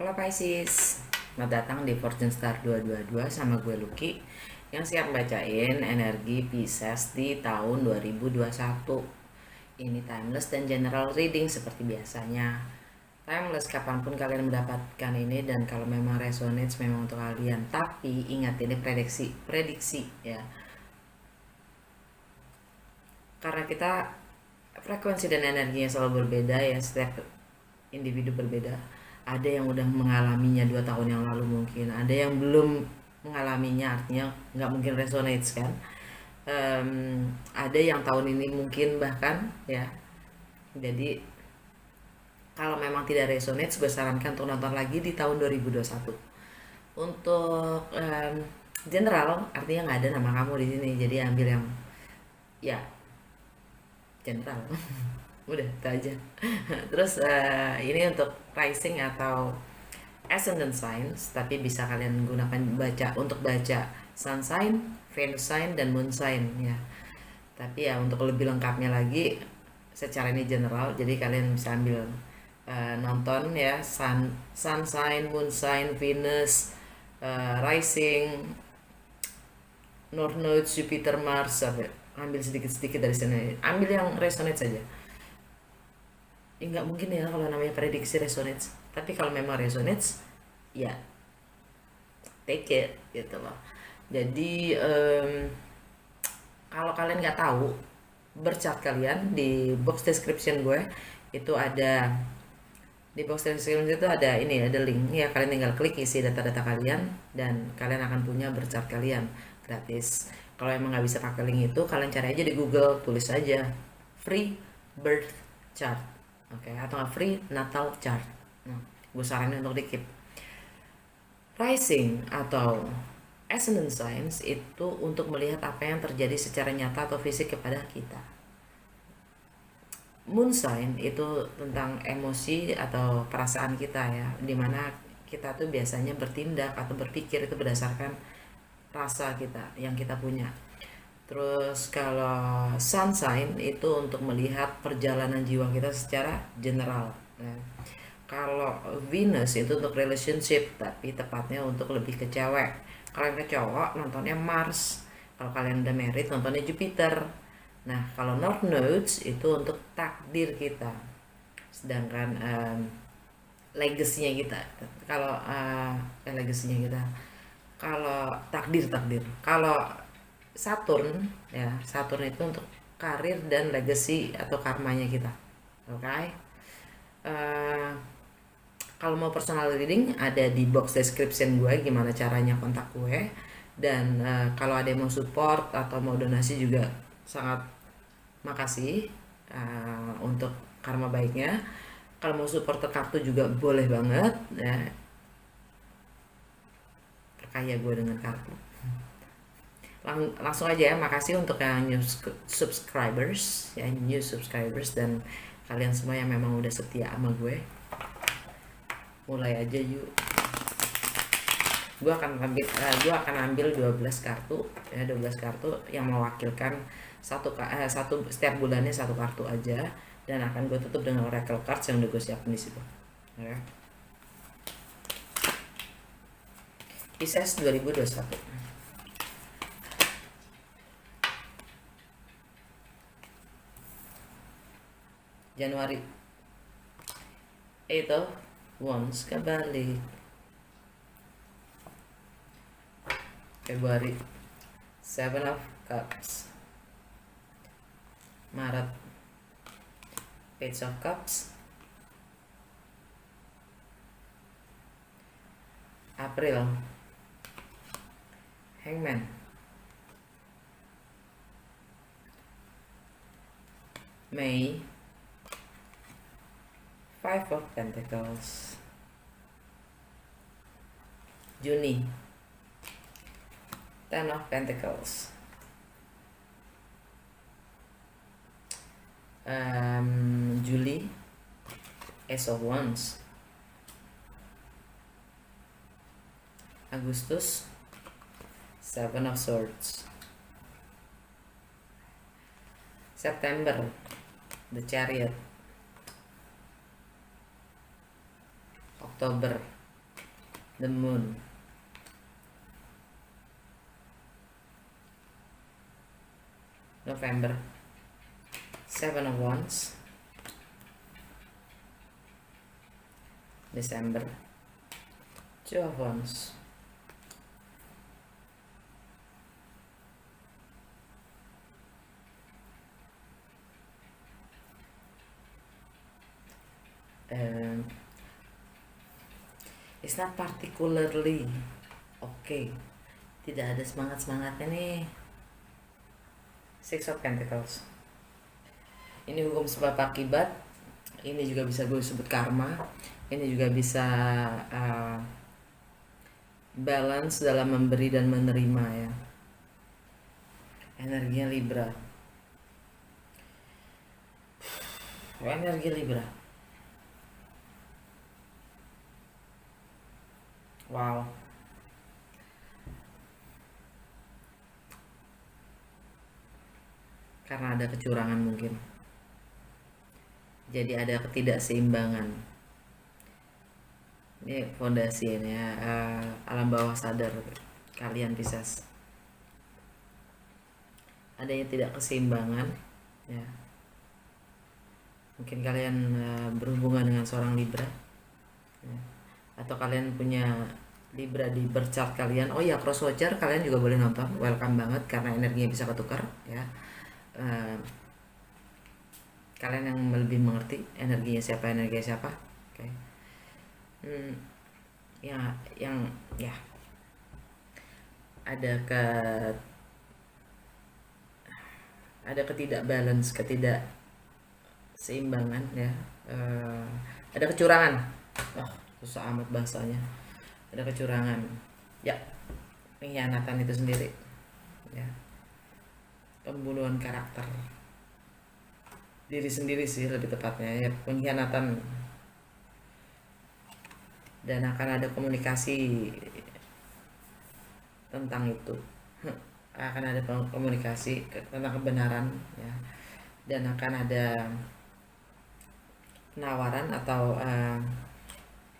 Halo Pisces, selamat datang di Fortune Star 222 sama gue Lucky yang siap bacain energi Pisces di tahun 2021. Ini timeless dan general reading seperti biasanya. Timeless kapanpun kalian mendapatkan ini, dan kalau memang resonates memang untuk kalian. Tapi ingat, ini prediksi ya. Karena kita frekuensi dan energinya selalu berbeda ya, setiap individu berbeda. Ada yang udah mengalaminya 2 tahun yang lalu, mungkin ada yang belum mengalaminya, artinya nggak mungkin resonates kan. Ada yang tahun ini mungkin bahkan ya. Jadi kalau memang tidak resonates, gue sarankan untuk nonton lagi di tahun 2021. Untuk general, artinya nggak ada nama kamu di sini, jadi ambil yang ya general. Udah itu aja. Terus ini untuk rising atau ascendant signs, tapi bisa kalian gunakan untuk baca sun sign, Venus sign, dan moon sign ya. Tapi ya untuk lebih lengkapnya lagi, secara ini general, jadi kalian bisa ambil nonton ya sun sign, moon sign, Venus, rising, north node, Jupiter, Mars. Ambil sedikit-sedikit dari sana, ambil yang resonate saja. Nggak mungkin ya kalau namanya prediksi resonates, tapi kalau memang resonates ya take it gitu loh. Jadi kalau kalian nggak tahu, bercat kalian di box description gue itu ada. Di box description itu ada ini, ada link ya, kalian tinggal klik isi data-data kalian dan kalian akan punya bercat kalian gratis. Kalau emang nggak bisa pakai link itu, kalian cari aja di Google, tulis aja free birth chart, oke, atau nggak free natal chart. Nah, gue saranin untuk di keep. Rising atau ascendant signs itu untuk melihat apa yang terjadi secara nyata atau fisik kepada kita. Moon sign itu tentang emosi atau perasaan kita ya, dimana kita tuh biasanya bertindak atau berpikir itu berdasarkan rasa kita yang kita punya. Terus kalau sun sign itu untuk melihat perjalanan jiwa kita secara general. Nah, kalau Venus itu untuk relationship, tapi tepatnya untuk lebih ke cewek. Kalau yang ke cowok nontonnya Mars. Kalau kalian udah married nontonnya Jupiter. Nah, kalau North Nodes itu untuk takdir kita. Sedangkan legasinya kita. Kalau legasinya kita. Kalau takdir. Kalau Saturn ya, Saturn itu untuk karir dan legacy atau karmanya kita. Oke. Okay? Kalau mau personal reading, ada di box description gue gimana caranya kontak gue. Dan kalau ada yang mau support atau mau donasi juga sangat makasih untuk karma baiknya. Kalau mau support kartu juga boleh banget ya. Perkaya gue dengan kartu. Langsung aja ya, makasih untuk yang new subscribers ya, dan kalian semua yang memang udah setia sama gue. Mulai aja yuk. Gue akan ambil 12 kartu ya, 12 kartu yang mewakilkan satu setiap bulannya satu kartu aja, dan akan gue tutup dengan oracle cards yang udah gue siapin di situ. Oke. Pisces 2021. Januari itu Wands kebalik. Februari Seven of Cups. Maret Page of Cups. April Hangman. Mei Five of Pentacles. Juni Ten of Pentacles. Juli Ace of Wands. Agustus Seven of Swords. September The Chariot. Oktober The Moon. November, Seven of Wands. December, Two of Wands. It's not particularly okay. Tidak ada semangat-semangatnya nih. Six of Pentacles. Ini hukum sebab akibat. Ini juga bisa gue sebut karma. Ini juga bisa balance dalam memberi dan menerima ya. Energinya Libra. Energi Libra. Wow. Karena ada kecurangan mungkin. Jadi ada ketidakseimbangan. Ini fondasi ini ya, alam bawah sadar kalian Pisces. Adanya tidak keseimbangan ya. Mungkin kalian berhubungan dengan seorang Libra ya. Atau kalian punya Libra di birth chart kalian. Oh ya, cross watcher kalian juga boleh nonton, welcome banget karena energinya bisa ketukar ya. Kalian yang lebih mengerti energi siapa oke. Ya ada ketidakseimbangan ya. Ada kecurangan. Susah amat bahasanya. Ada kecurangan ya, pengkhianatan itu sendiri ya, pembunuhan karakter diri sendiri sih lebih tepatnya ya, pengkhianatan. Dan akan ada komunikasi tentang itu. Akan ada komunikasi tentang kebenaran ya, dan akan ada penawaran atau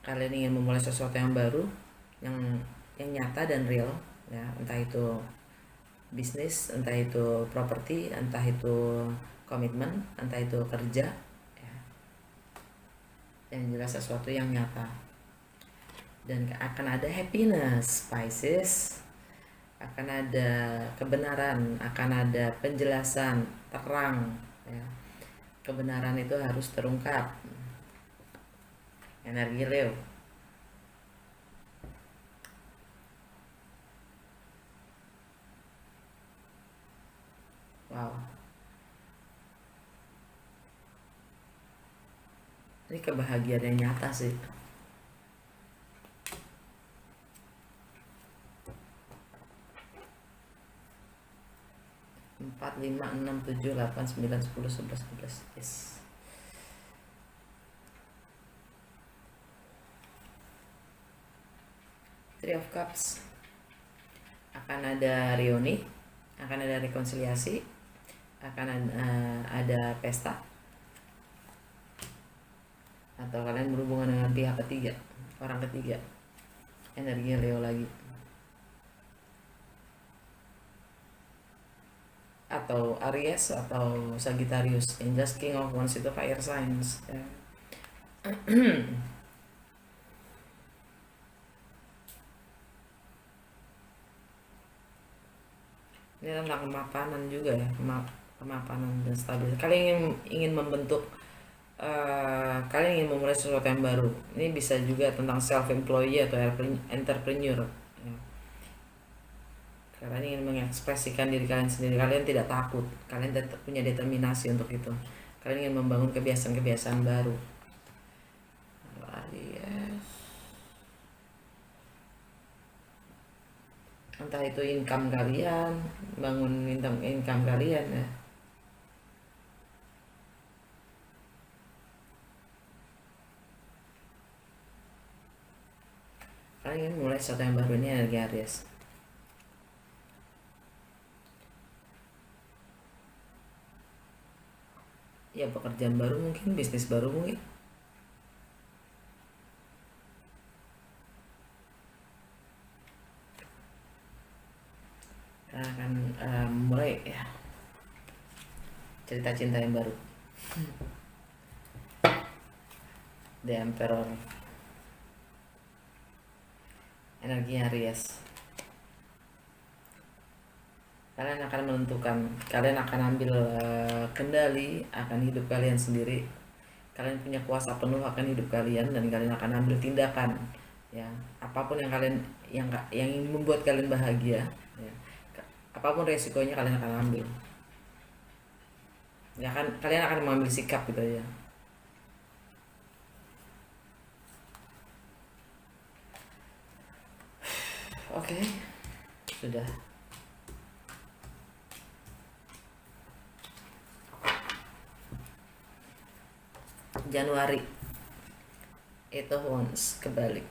kalian ingin memulai sesuatu yang baru, yang nyata dan real ya, entah itu bisnis, entah itu properti, entah itu komitmen, entah itu kerja ya. Yang jelas sesuatu yang nyata. Dan akan ada happiness Pisces, akan ada kebenaran, akan ada penjelasan terang ya. Kebenaran itu harus terungkap. Energi Leo. Wow. Ini kebahagiaan yang nyata sih. Empat, 5, 6, 7, 8, 9, 10, 11, 12. Yes. Three of Cups. Akan ada reuni, akan ada rekonsiliasi, akan ada pesta, atau kalian berhubungan dengan pihak ketiga, orang ketiga. Energi Leo lagi, atau Aries atau Sagittarius. Yang just King of Wands itu fire signs ya. Ini tentang kemapanan juga ya, kemapanan dan stabilitas. Kalian ingin membentuk, kalian ingin memulai sesuatu yang baru. Ini bisa juga tentang self employee atau entrepreneur ya. Kalian ingin mengekspresikan diri kalian sendiri. Kalian tidak takut, kalian tetap punya determinasi untuk itu. Kalian ingin membangun kebiasaan-kebiasaan baru. Entah itu income kalian, bangun income kalian ya. Kalian ingin mulai sesuatu yang baru. Ini energi Aries. Ya, pekerjaan baru mungkin, bisnis baru mungkin. cerita cinta yang baru. The Emperor, energinya Aries. Kalian akan menentukan, kalian akan ambil kendali akan hidup kalian sendiri. Kalian punya kuasa penuh akan hidup kalian dan kalian akan ambil tindakan, ya, apapun yang kalian yang ingin membuat kalian bahagia, ya. Apapun resikonya kalian akan ambil, ya kan, kalian akan mengambil sikap gitu ya. Oke, sudah. Januari itu once kebalik,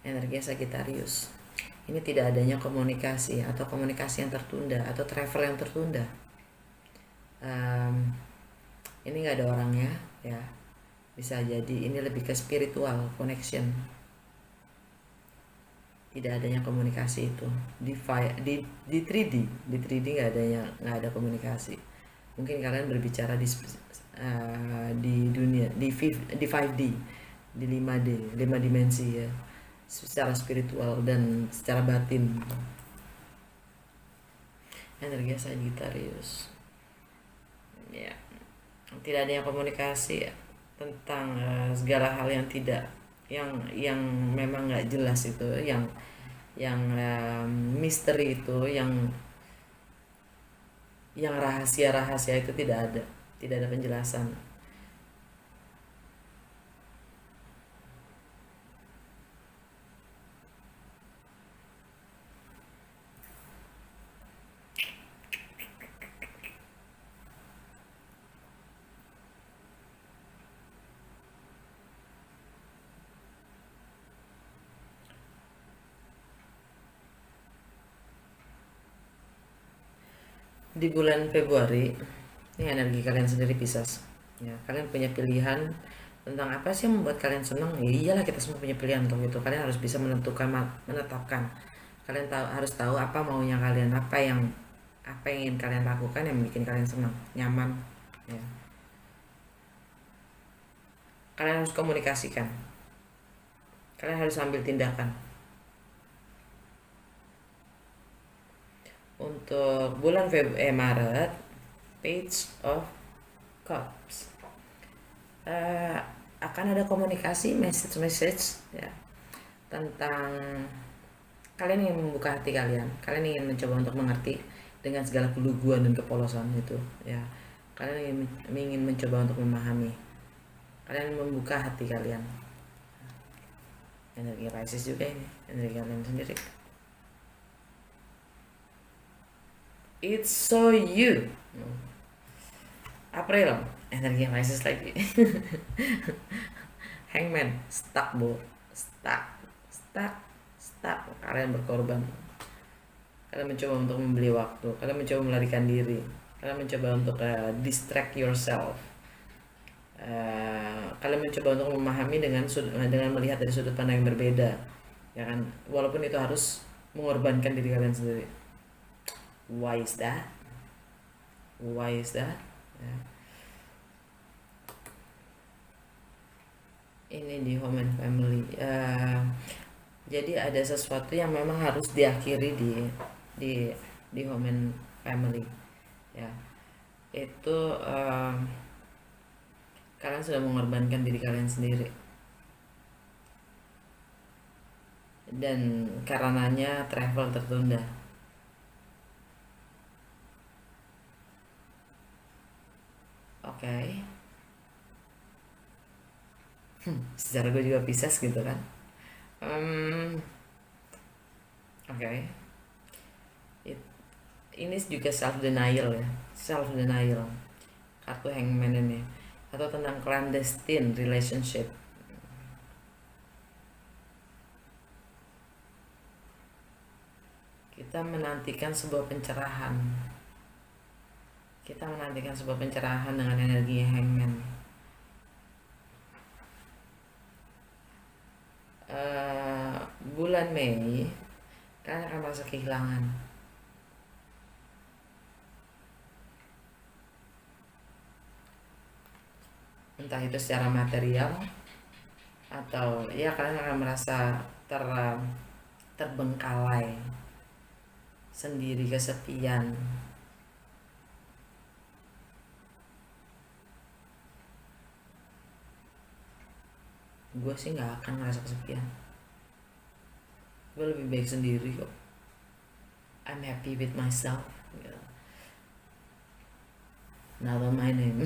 energi Sagittarius. Ini tidak adanya komunikasi atau komunikasi yang tertunda atau travel yang tertunda. Ini nggak ada orangnya, ya. Bisa jadi ini lebih ke spiritual connection. Tidak adanya komunikasi itu di 3D, di 3D nggak ada komunikasi. Mungkin kalian berbicara di dunia di 5D, di 5D, 5 dimensi, ya, secara spiritual dan secara batin. Energi Sagittarius, ya, tidak adanya komunikasi, ya, tentang segala hal yang tidak yang memang nggak jelas itu, yang misteri itu, yang rahasia itu tidak ada penjelasan. Di bulan Februari ini energi kalian sendiri Pisces, ya, kalian punya pilihan tentang apa sih yang membuat kalian senang. Ya iyalah, kita semua punya pilihan untuk itu. Kalian harus bisa menetapkan, kalian harus tahu apa maunya kalian, apa yang ingin kalian lakukan yang bikin kalian senang, nyaman, ya. Kalian harus komunikasikan, kalian harus ambil tindakan. Untuk bulan Maret, Page of Cups, akan ada komunikasi, message, ya, tentang kalian ingin membuka hati kalian ingin mencoba untuk mengerti dengan segala keluguan dan kepolosan itu, ya. Kalian ingin mencoba untuk memahami, kalian membuka hati kalian. Energi Pisces juga ini, energi kalian sendiri. It's so you. April, energi Pisces lagi. Hangman, stuck. Kalian berkorban. Kalian mencoba untuk membeli waktu. Kalian mencoba melarikan diri. Kalian mencoba untuk distract yourself. Kalian mencoba untuk memahami dengan melihat dari sudut pandang yang berbeda, ya kan? Walaupun itu harus mengorbankan diri kalian sendiri. Why is that? Ya. Ini di Home and Family. Jadi ada sesuatu yang memang harus diakhiri di Home and Family, ya. Itu kalian sudah mengorbankan diri kalian sendiri, dan karenanya travel tertunda. Oke. Secara gue juga Pisces gitu kan. Oke. Ini juga self denial, ya, kartu Hangman ini, atau tentang clandestine relationship. Kita menantikan sebuah pencerahan dengan energi Hangman. Bulan Mei kalian akan merasa kehilangan. entah itu secara material atau ya kalian akan merasa terbengkalai sendiri, kesepian. Gue sih nggak akan ngerasa kesepian, gue lebih baik sendiri kok. I'm happy with myself, gitu. Not on my name.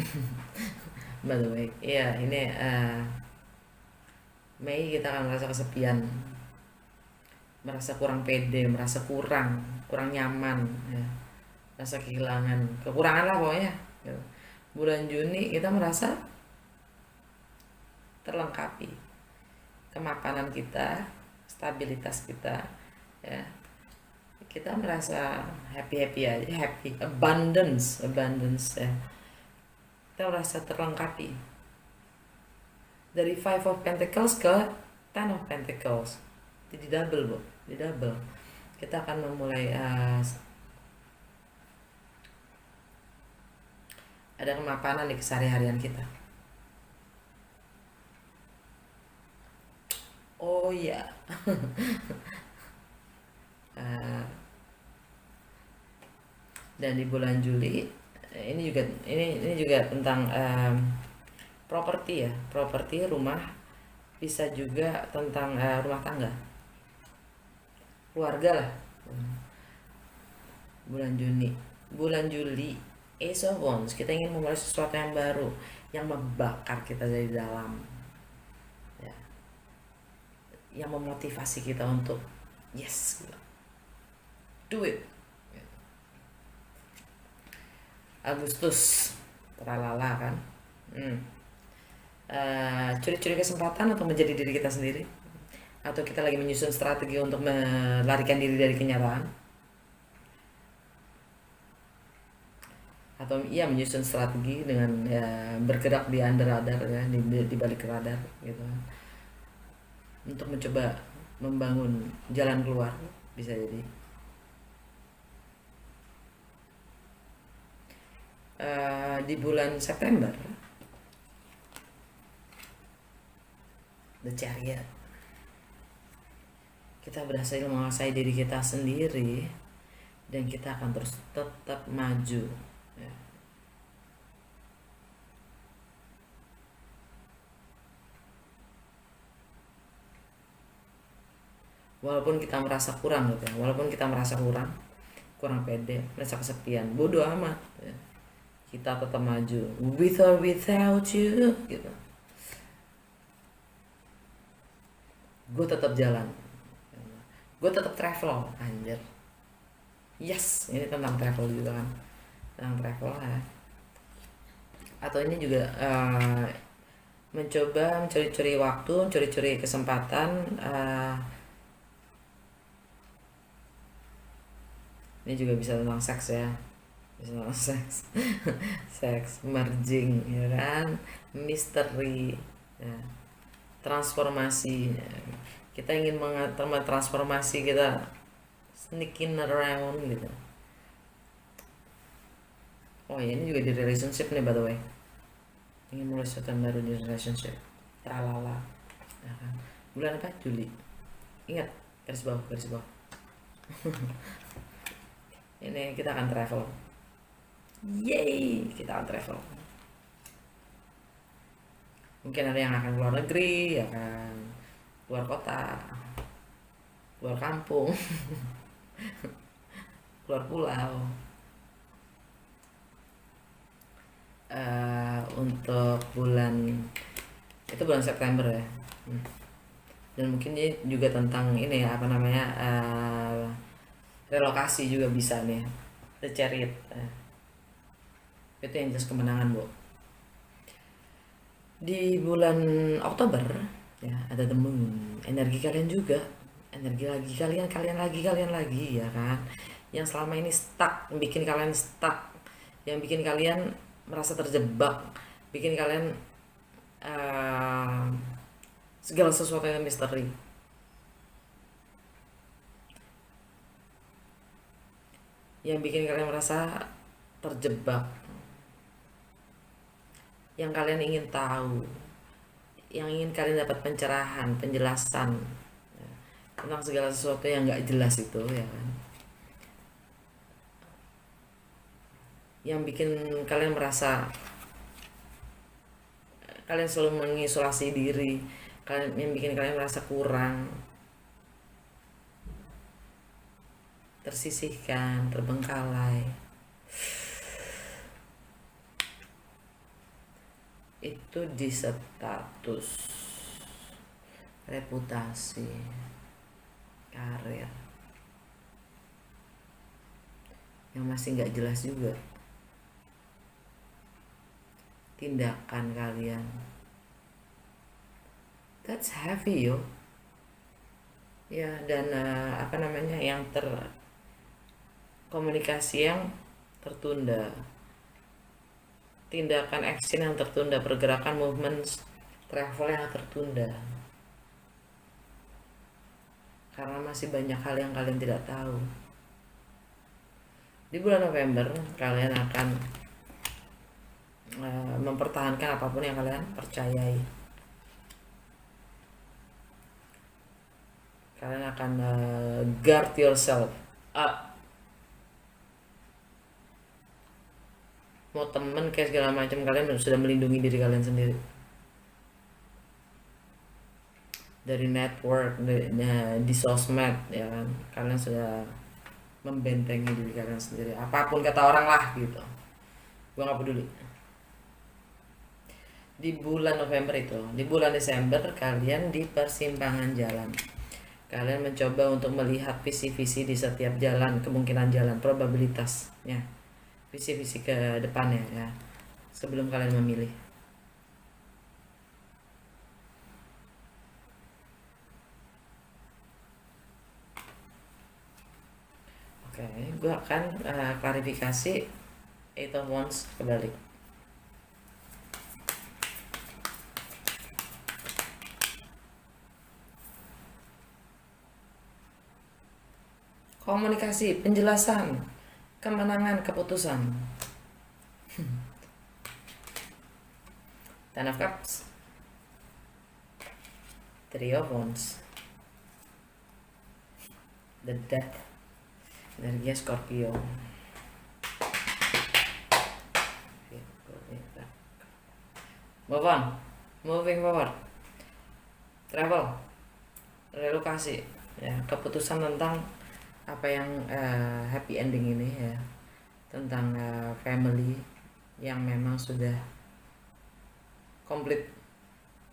By the way, iya ini Mei kita akan merasa kesepian, merasa kurang pede, merasa kurang kurang nyaman, ya. Merasa kehilangan, kekurangan lah pokoknya, gitu. Bulan Juni kita merasa terlengkapi, kemapanan kita, stabilitas kita, ya. Kita merasa happy happy aja, happy, abundance abundance, ya. Kita merasa terlengkapi dari Five of Pentacles ke Ten of Pentacles, jadi double bu, di double. Kita akan memulai ada kemapanan di keseharian kita. Oh ya. Dan di bulan Juli ini juga tentang properti ya, properti rumah, bisa juga tentang rumah tangga, keluarga lah. Bulan Juli Ace of Wands, kita ingin memulai sesuatu yang baru yang membakar kita dari dalam, ya, yang memotivasi kita untuk yes, do it. Agustus teralala kan, curi-curi kesempatan untuk menjadi diri kita sendiri, atau kita lagi menyusun strategi untuk melarikan diri dari kenyataan, atau iya menyusun strategi dengan ya, bergerak di under radar, ya, di balik radar gitu kan, untuk mencoba membangun jalan keluar, bisa jadi. Di bulan September The Chariot, kita berhasil menguasai diri kita sendiri dan kita akan terus tetap maju, ya. Walaupun kita merasa kurang gitu ya, walaupun kita merasa kurang pede, merasa kesepian, bodoh amat, ya. Kita tetap maju, with or without you, gitu. Gue tetap jalan, gue tetap travel, anjir. Yes, ini tentang travel juga kan, tentang travel ya. Atau ini juga mencoba mencuri-curi waktu, mencuri-curi kesempatan. Ini juga bisa tentang seks ya, bisa tentang seks. Seks, merging, ya kan, misteri, ya. Transformasi, ya. Kita ingin transformasi kita, sneaking around gitu. Oh ya, ini juga di relationship nih by the way, ingin mulai sesuatu yang baru di relationship, tralala, ya kan. Bulan apa? Juli. Ingat, garis bawah. Ini kita akan travel, yay, kita akan travel. Mungkin ada yang akan keluar negeri, ya kan, keluar kota, keluar kampung, keluar pulau. Untuk bulan itu bulan September ya. Dan mungkin ini juga tentang ini ya, apa namanya, relokasi juga bisa nih, The Chariot. Itu yang jelas kemenangan bu. Di bulan Oktober ya ada The Moon, energi kalian juga, energi lagi kalian lagi ya kan, yang selama ini stuck, bikin kalian stuck, yang bikin kalian merasa terjebak, bikin kalian segala sesuatu yang misteri, yang bikin kalian merasa terjebak, yang kalian ingin tahu, yang ingin kalian dapat pencerahan, penjelasan ya, tentang segala sesuatu yang nggak jelas itu ya kan, yang bikin kalian merasa kalian selalu mengisolasi diri, kalian yang bikin kalian merasa kurang, tersisihkan, terbengkalai, itu di status reputasi, karir yang masih nggak jelas juga, tindakan kalian, that's heavy yo ya. Dan yang komunikasi yang tertunda, tindakan action yang tertunda, pergerakan movement travel yang tertunda karena masih banyak hal yang kalian tidak tahu. Di bulan November kalian akan mempertahankan apapun yang kalian percayai. Kalian akan guard yourself. Mau temen kayak segala macam, kalian sudah melindungi diri kalian sendiri dari network, di sosmed ya kan. Kalian sudah membentengi diri kalian sendiri, apapun kata orang lah gitu, gue nggak peduli. Di bulan November itu, di bulan Desember kalian di persimpangan jalan. Kalian mencoba untuk melihat visi-visi di setiap jalan, kemungkinan jalan, probabilitasnya, visi-visi ke depannya ya, sebelum kalian memilih. Oke, gue akan klarifikasi Eight of Wands kebalik. Komunikasi, penjelasan, kemenangan, keputusan. Ten of Cups, Three of Wands, The Death, energi Scorpio. Move on, moving forward, travel, relokasi ya, keputusan tentang apa yang happy ending ini ya, tentang family yang memang sudah komplit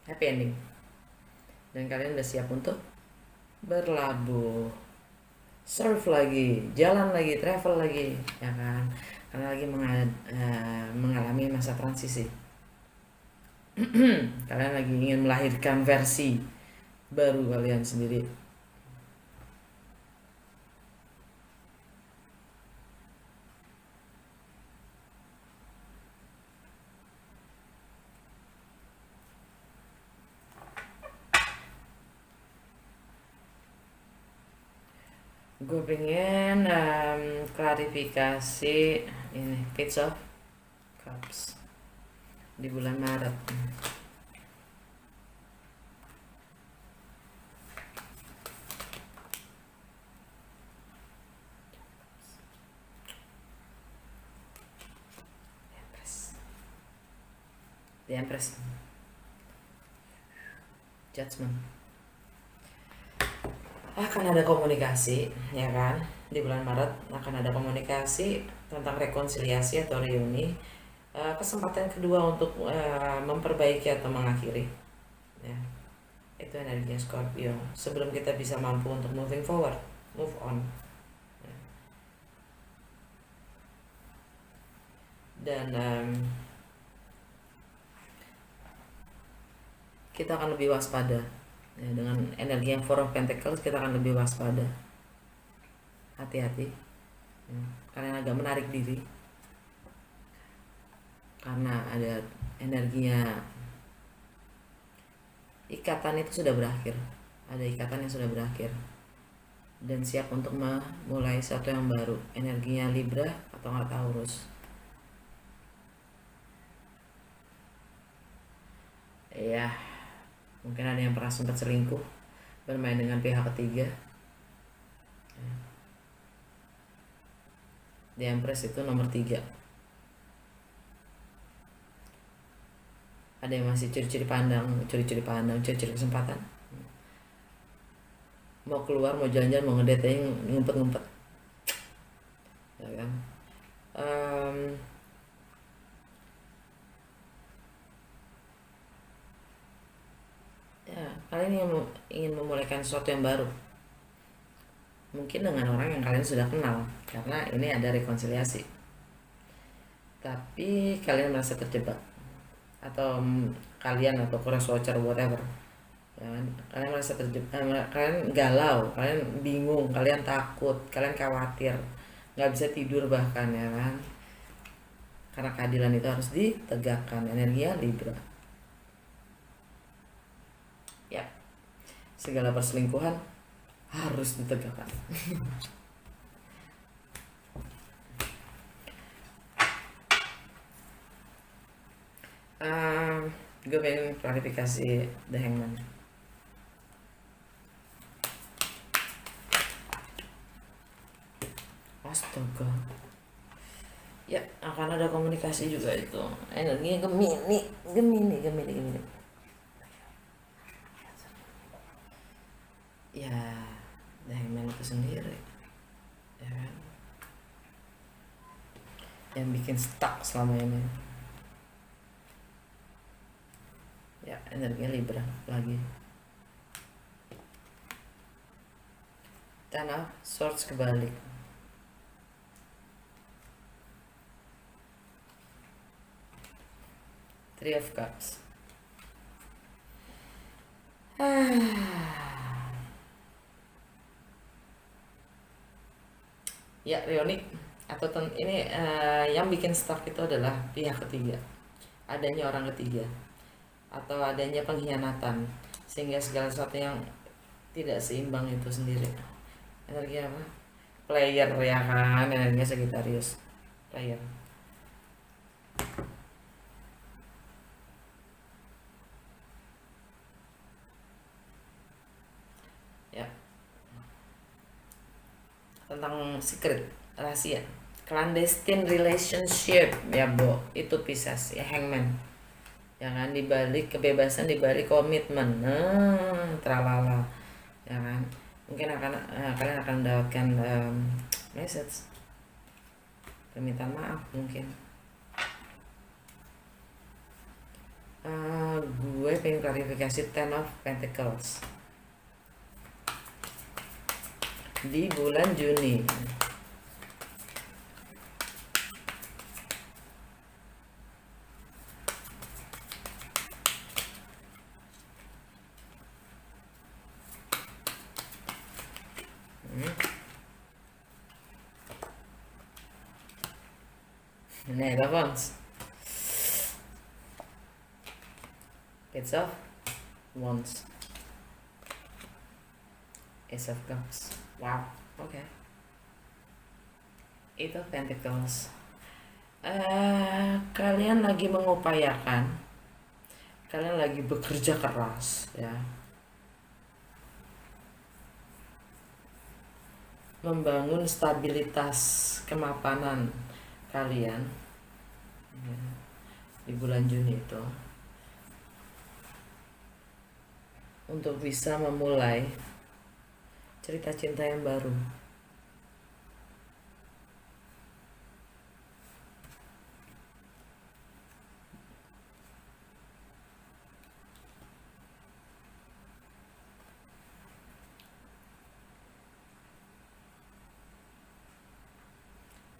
happy ending, dan kalian udah siap untuk berlabuh, surf lagi, jalan lagi, travel lagi ya kan, karena lagi mengalami masa transisi. Kalian lagi ingin melahirkan versi baru kalian sendiri. Gue pengen klarifikasi ini Page of Cups di bulan Maret. The Empress, Judgment. Akan ada komunikasi ya kan, di bulan Maret akan ada komunikasi tentang rekonsiliasi atau reuni, kesempatan kedua untuk memperbaiki atau mengakhiri ya. Itu energinya Scorpio sebelum kita bisa mampu untuk moving forward, move on ya. Dan kita akan lebih waspada ya, dengan energi yang Four of Pentacles kita akan lebih waspada, hati-hati ya. Kalian agak menarik diri karena ada energinya ikatan itu sudah berakhir, ada ikatan yang sudah berakhir dan siap untuk memulai sesuatu yang baru, energinya Libra atau nggak Taurus. ya mungkin ada yang pernah sempat selingkuh, bermain dengan pihak ketiga. Di Empress itu nomor 3. Ada yang masih curi-curi pandang, curi-curi kesempatan. Mau keluar, mau jalan-jalan, mau ngedate aja ngumpet-ngumpet. Ya kan? Ya, kalian ingin memulaikan sesuatu yang baru. Mungkin dengan orang yang kalian sudah kenal, karena ini ada rekonsiliasi. Tapi kalian merasa terjebak, atau kalian atau cross watcher whatever, ya kan? Kalian merasa terjebak, kalian galau, kalian bingung, kalian takut, kalian khawatir, nggak bisa tidur bahkan, ya kan? Karena keadilan itu harus ditegakkan. Energi Libra. Ya, segala perselingkuhan harus ditegakkan. Gue pengen klarifikasi The Hangman. Astaga. Ya, akan ada komunikasi juga itu. Energinya Gemini. Ya, The Hangman itu sendiri, ya kan? Yang bikin stuck selama ini. Ya, energinya Libra lagi. Ten of Swords kebalik. Three of Cups. Ya, Reoni atau ini yang bikin stuck itu adalah pihak ketiga. Adanya orang ketiga atau adanya pengkhianatan, sehingga segala sesuatu yang tidak seimbang itu sendiri. Energi apa? Player, ya kan? Energinya Sagittarius. Player. Ya. Tentang secret, rahasia, clandestine relationship, ya Bo, itu Pisces, ya Hangman. Jangan dibalik kebebasan, dibalik komitmen, tralala, ya kan? Mungkin kalian akan mendapatkan message permintaan maaf mungkin. Gue pengen klarifikasi Ten of Pentacles di bulan Juni. Knight of Wands, Page of Wands, Ace of Cups. Wow, oke. Itu Pentacles. Kalian lagi mengupayakan, kalian lagi bekerja keras, ya, membangun stabilitas kemapanan kalian, ya, di bulan Juni itu, untuk bisa memulai cerita cinta yang baru.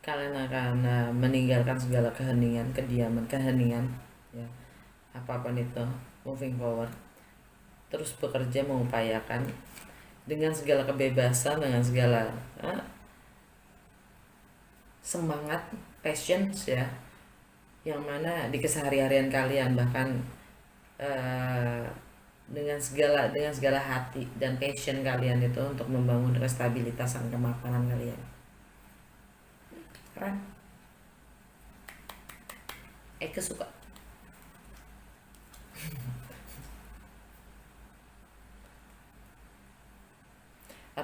Kalian akan meninggalkan segala keheningan, keheningan, ya, apapun itu, moving forward, terus bekerja, mengupayakan dengan segala kebebasan, dengan segala semangat, passion, ya, yang mana di keseharian kalian, bahkan dengan segala hati dan passion kalian itu untuk membangun kestabilitasan kemapanan kalian. Keren. Eke suka.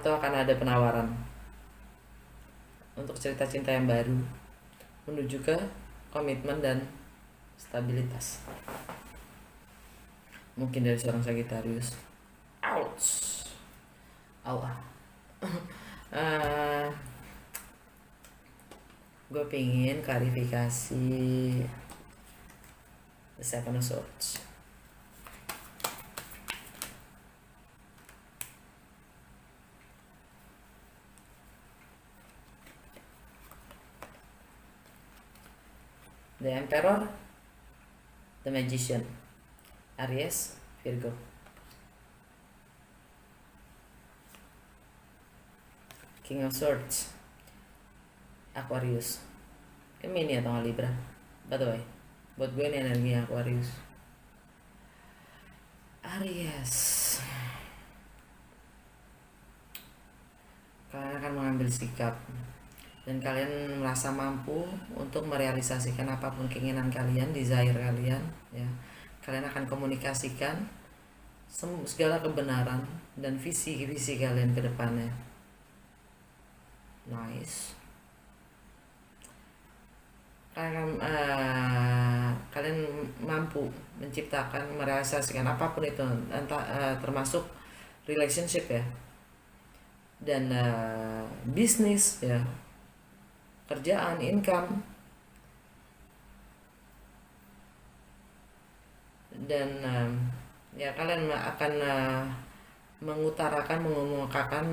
atau akan ada penawaran untuk cerita cinta yang baru menuju ke komitmen dan stabilitas. Mungkin dari seorang Sagittarius. Ouch. Allah. Gue pengen klarifikasi The Seven of Swords. The Emperor, The Magician, Aries, Virgo. King of Swords, Aquarius. Gemini atau Libra. By the way, buat gue ini energi Aquarius. Aries. Kalian akan mengambil sikap dan kalian merasa mampu untuk merealisasikan apapun keinginan kalian, desire kalian, ya. Kalian akan komunikasikan segala kebenaran dan visi-visi kalian ke depannya. Nice. Kalian mampu menciptakan, merealisasikan apapun itu, entah termasuk relationship ya, dan bisnis ya, kerjaan, income, dan ya kalian akan mengutarakan, mengemukakan,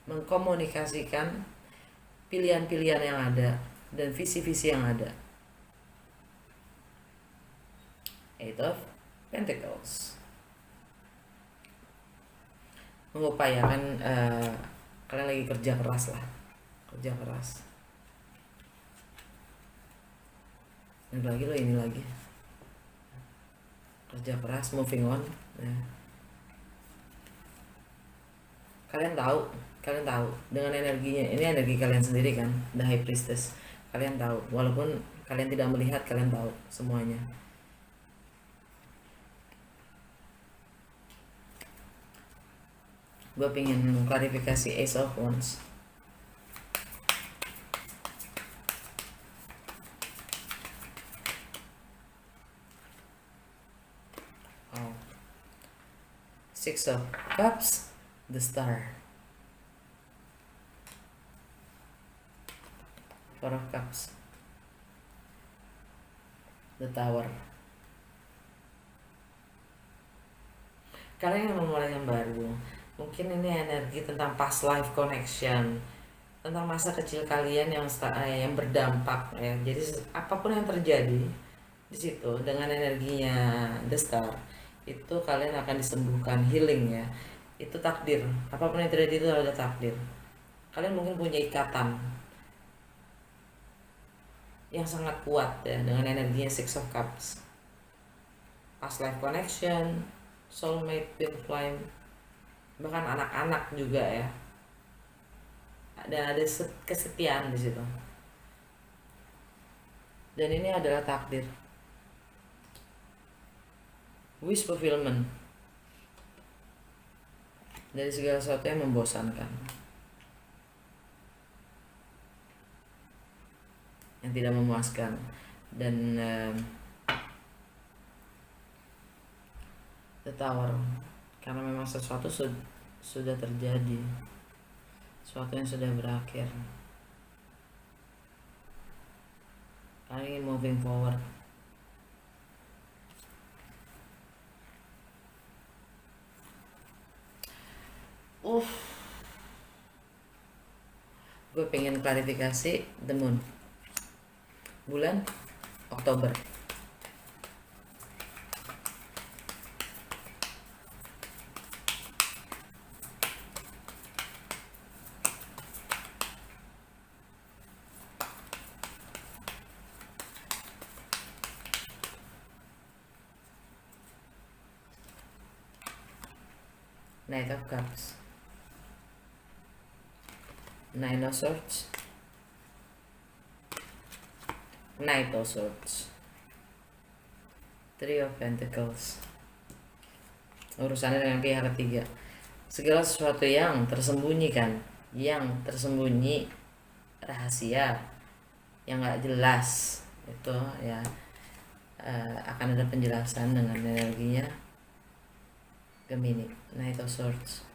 mengkomunikasikan pilihan-pilihan yang ada dan visi-visi yang ada. Eight of Pentacles. Mengupayakan kalian lagi kerja keras lah, kerja keras. Ini lagi kerja keras, moving on ya. Kalian tahu dengan energinya, ini energi kalian sendiri kan, The High Priestess. Kalian tahu, walaupun kalian tidak melihat, kalian tahu semuanya. Gue pengen klarifikasi Ace of Wands. Six of Cups, the Star. Four of Cups, the Tower. Kalian yang memulai yang baru, mungkin ini energi tentang past life connection, tentang masa kecil kalian yang berdampak ya. Jadi apapun yang terjadi di situ dengan energinya the Star, itu kalian akan disembuhkan, healing ya. Itu takdir, apapun yang terjadi itu ada takdir. Kalian mungkin punya ikatan yang sangat kuat ya dengan energinya Six of Cups, past life connection, soulmate, twin flame, bahkan anak-anak juga ya. Dan ada kesetiaan di situ. Dan ini adalah takdir. Wish fulfillment dari segala sesuatu yang membosankan, yang tidak memuaskan, dan the Tower, karena memang sesuatu sudah terjadi, sesuatu yang sudah berakhir. Kalian moving forward. Gue pengen klarifikasi the Moon, bulan Oktober. Knight of Cups, Nine of Swords, Knight of Swords, Three of Pentacles. Urusannya dengan pihak ketiga. segala sesuatu yang tersembunyi kan, yang tersembunyi, rahasia, yang nggak jelas itu ya, akan ada penjelasan dengan energinya Gemini, Knight of Swords.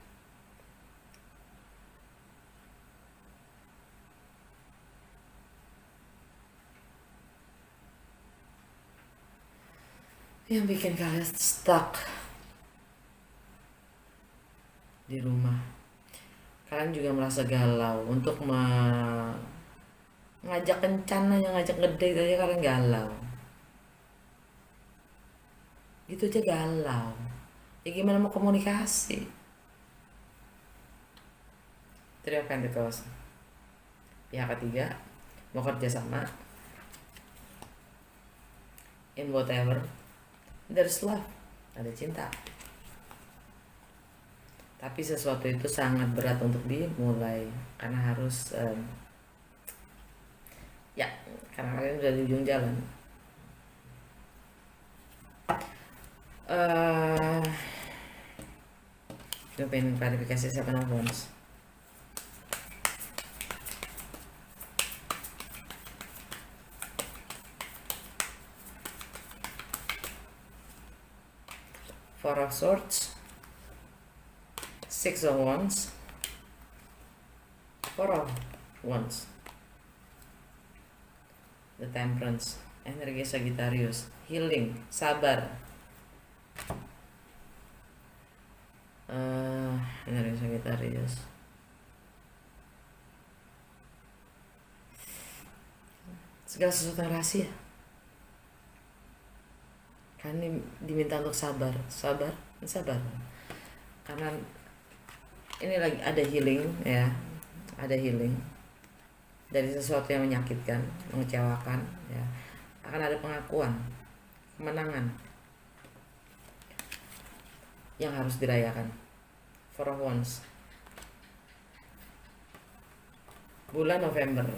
Yang bikin kalian stuck di rumah. Kalian juga merasa galau untuk ngajak kencan aja, ngajak ngedate aja kalian galau. Gitu aja galau. Ya gimana mau komunikasi? Three of Pentacles. Pihak ketiga mau kerja sama. In whatever, there's love. Ada cinta. Tapi sesuatu itu sangat berat untuk dimulai karena harus ya, karena kalian udah di ujung jalan. Gue pengen klarifikasi Seven of Wands. Four of Swords, Six of Wands, Four of Wands, The Temperance, energi Sagittarius, healing, sabar, energi Sagittarius, segala sesuatu yang rahasia. Kan diminta untuk sabar, karena ini lagi ada healing ya, ada healing dari sesuatu yang menyakitkan, mengecewakan ya. Akan ada pengakuan, kemenangan yang harus dirayakan. Four of Wands, bulan November.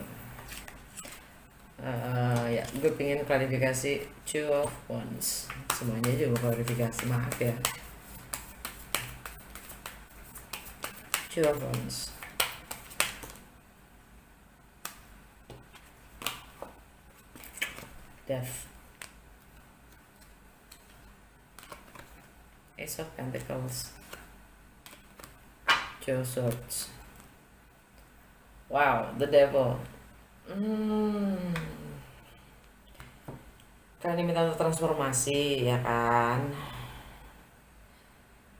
Ya, gue pengen klarifikasi Two of Wands. Semuanya juga klarifikasi, maaf ya. Two of Wands, Death, Ace of Pentacles, Two of Swords. Wow, the Devil. Kalian diminta untuk transformasi ya kan,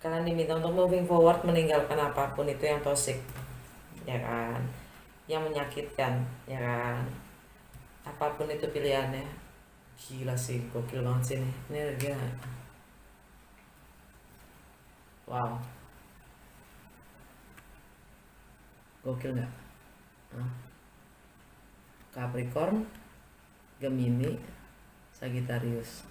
kalian diminta untuk moving forward, meninggalkan apapun itu yang toxic ya kan, yang menyakitkan ya kan, apapun itu pilihannya. Gila sih, gokil banget sih nih, ini energi. Wow, gokil nggak? Capricorn, Gemini, Sagittarius,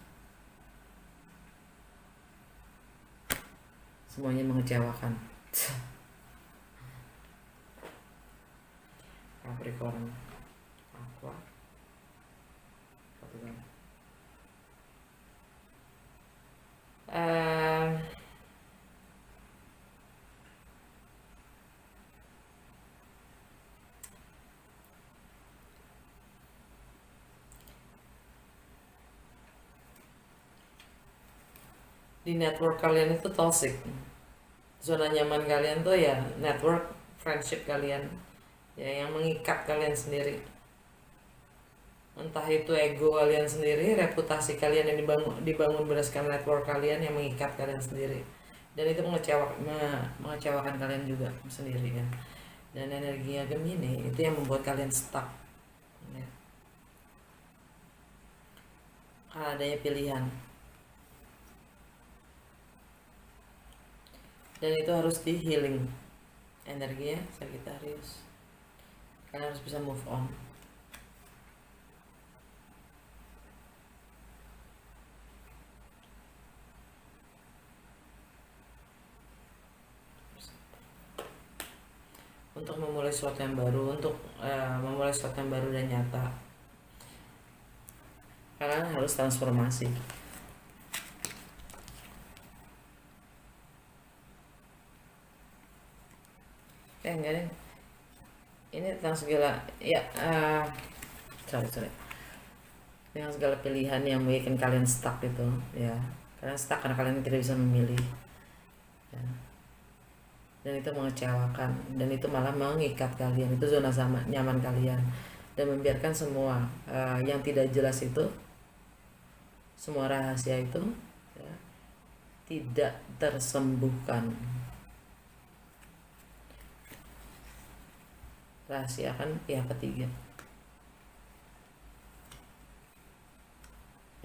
semuanya mengecewakan. Capricorn, Aqua, Capricorn. Di network kalian itu toxic. Zona nyaman kalian tuh ya network, friendship kalian ya, yang mengikat kalian sendiri. Entah itu ego kalian sendiri, reputasi kalian yang dibangun berdasarkan network kalian yang mengikat kalian sendiri, dan itu mengecewakan kalian juga sendiri kan. Dan energinya Gemini itu yang membuat kalian stuck ya. Karena adanya pilihan, dan itu harus di healing. Energinya Sagittarius, kalian harus bisa move on. Untuk memulai sesuatu yang baru, untuk memulai sesuatu yang baru dan nyata, kalian harus transformasi. enggak deh, ini tentang segala ya, sorry, dengan segala pilihan yang membuat kalian stuck itu ya. Kalian stuck karena kalian tidak bisa memilih ya. Dan itu mengecewakan, dan itu malah mengikat kalian, itu zona nyaman kalian, dan membiarkan semua yang tidak jelas itu, semua rahasia itu ya, tidak tersembuhkan. Rahasia kan pihak ketiga.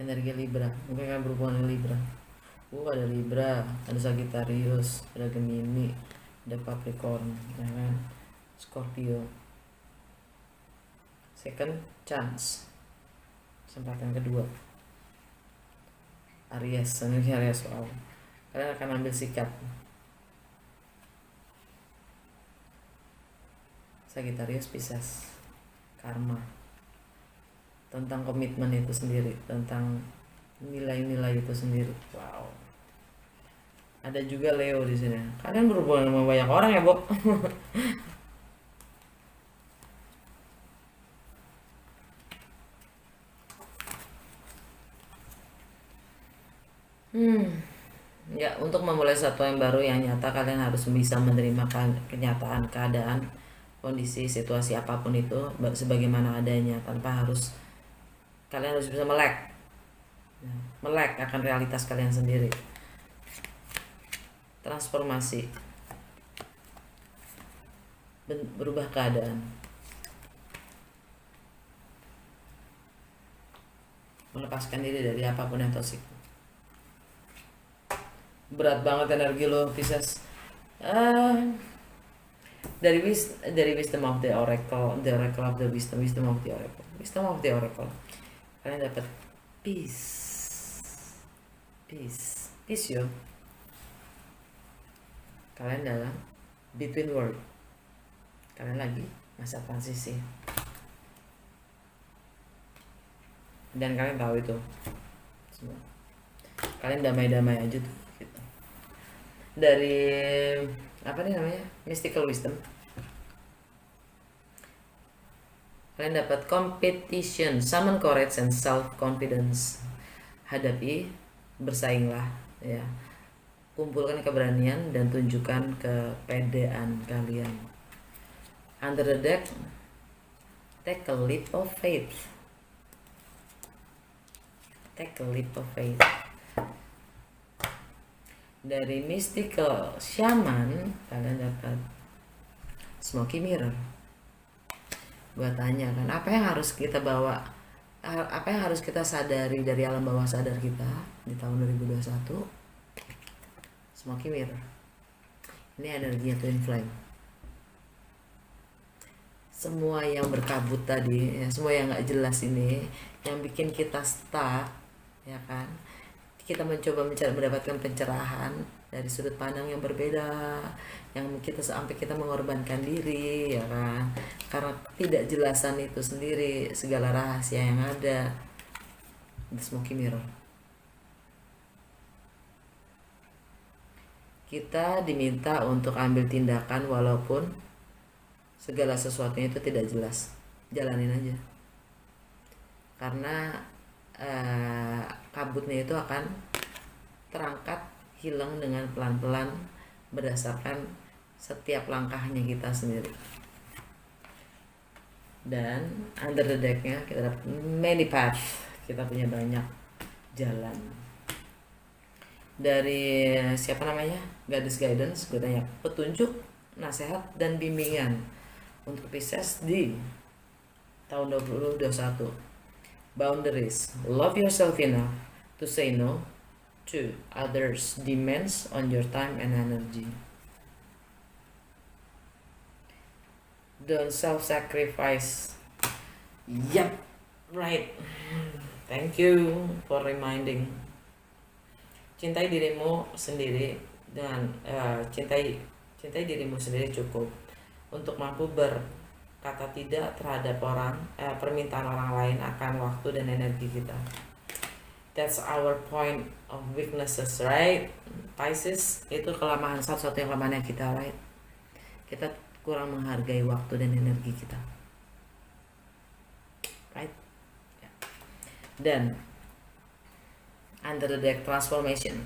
Energi Libra, mungkin kan berhubungan dengan Libra. Ada Libra, ada Sagittarius, ada Gemini, ada Capricorn, ya kan? Scorpio. Second chance, kesempatan kedua. Aries, energi Aries, wow. Kalian akan ambil sikap. Sagittarius, Pisces, karma, tentang komitmen itu sendiri, tentang nilai-nilai itu sendiri. Wow. Ada juga Leo di sini. Kalian berhubungan sama banyak orang ya, Bob. Ya, untuk memulai sesuatu yang baru yang nyata, kalian harus bisa menerima kenyataan, keadaan, kondisi, situasi apapun itu sebagaimana adanya, tanpa harus, kalian harus bisa melek akan realitas kalian sendiri. Transformasi, berubah keadaan, melepaskan diri dari apapun yang toksik. Berat banget energi lo, Pisces. Dari wisdom of the oracle of the wisdom of the oracle, kalian dapat peace yo. Kalian dalam between world, kalian lagi masa transisi, dan kalian tahu itu semua. Kalian damai-damai aja tuh gitu. Dari apa nih namanya, mystical wisdom, kalian dapat competition, summon courage and self confidence. Hadapi, bersainglah ya, kumpulkan keberanian dan tunjukkan kepedean kalian. Under the deck, take a leap of faith. Dari mystical shaman, kalian dapat smoky mirror. Gua tanya kan, apa yang harus kita bawa, apa yang harus kita sadari dari alam bawah sadar kita di tahun 2021? Smoky mirror. Ini energinya twin flame. Semua yang berkabut tadi ya, semua yang nggak jelas ini, yang bikin kita stuck ya kan, kita mencoba mendapatkan pencerahan dari sudut pandang yang berbeda, yang kita sampai kita mengorbankan diri ya kan, karena ketidakjelasan itu sendiri, segala rahasia yang ada. The smoky mirror. Kita diminta untuk ambil tindakan walaupun segala sesuatunya itu tidak jelas. Jalanin aja, karena kabutnya itu akan terangkat, hilang dengan pelan-pelan berdasarkan setiap langkahnya kita sendiri. Dan under the decknya kita dapat many path, kita punya banyak jalan. Dari siapa namanya, Goddess Guidance, gue tanya petunjuk, nasihat dan bimbingan untuk Pisces di tahun 2021. Boundaries, love yourself enough to say no to others' demands on your time and energy. Don't self-sacrifice. Yep, right. Thank you for reminding. Cintai dirimu sendiri dengan cintai dirimu sendiri cukup untuk mampu berkata tidak terhadap permintaan orang lain akan waktu dan energi kita. That's our point of weaknesses, right? Pisces itu kelemahan, satu-satunya kelemahannya kita, right? kurang menghargai waktu dan energi kita, right? Dan under the deck transformation,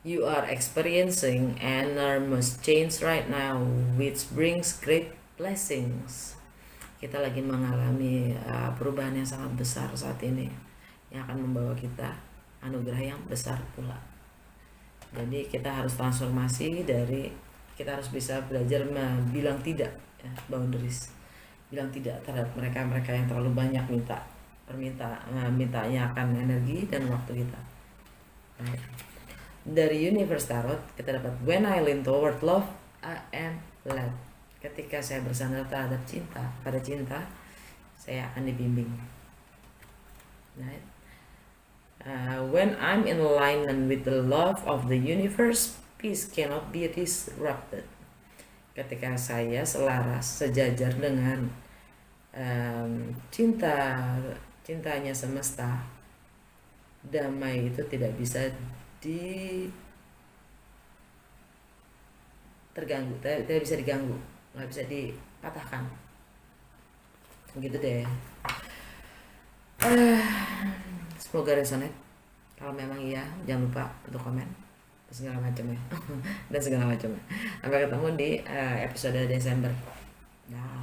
you are experiencing enormous change right now, which brings great blessings. Kita lagi mengalami perubahan yang sangat besar saat ini, yang akan membawa kita anugerah yang besar pula. Jadi kita harus transformasi kita harus bisa belajar bilang tidak, ya, boundaries, bilang tidak terhadap mereka yang terlalu banyak mintanya akan energi dan waktu kita. Right. Dari Universe Tarot kita dapat when I lean toward love, I am led. Ketika saya bersandar terhadap pada cinta, saya akan dibimbing. Right. When I'm in alignment with the love of the universe, peace cannot be disrupted. Ketika saya selaras, sejajar dengan cintanya semesta, damai itu tidak bisa tidak bisa diganggu, nggak bisa dipatahkan. Begitu deh. Semoga resonate. Kalau memang iya, jangan lupa untuk komen dan segala macam ya. Sampai ketemu di episode Desember. Nah.